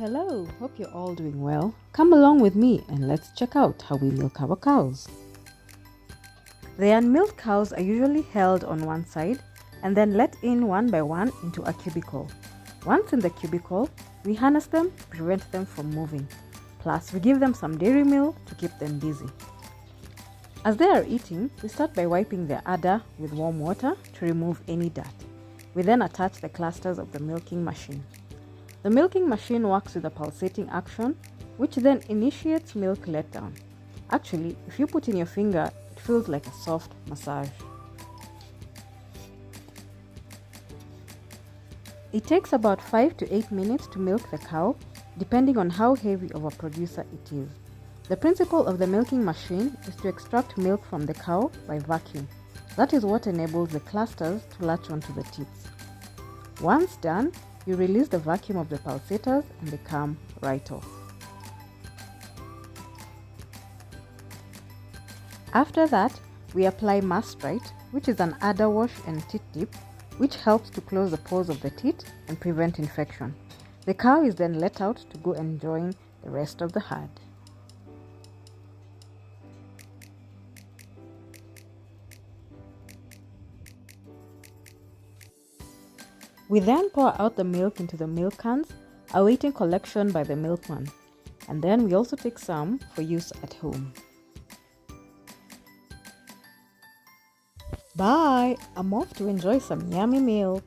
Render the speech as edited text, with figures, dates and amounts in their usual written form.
Hello, hope you're all doing well. Come along with me and let's check out how we milk our cows. The unmilked cows are usually held on one side and then let in one by one into a cubicle. Once in the cubicle, we harness them to prevent them from moving. Plus, we give them some dairy milk to keep them busy. As they are eating, we start by wiping their udder with warm water to remove any dirt. We then attach the clusters of the milking machine. The milking machine works with a pulsating action, which then initiates milk letdown. Actually, if you put in your finger, it feels like a soft massage. It takes about 5 to 8 minutes to milk the cow, depending on how heavy of a producer it is. The principle of the milking machine is to extract milk from the cow by vacuum. That is what enables the clusters to latch onto the teats. Once done, you release the vacuum of the pulsators and they come right off. After that, we apply Mastrite, which is an udder wash and teat dip, which helps to close the pores of the teat and prevent infection. The cow is then let out to go and join the rest of the herd. We then pour out the milk into the milk cans, awaiting collection by the milkman. And then we also take some for use at home. Bye! I'm off to enjoy some yummy milk.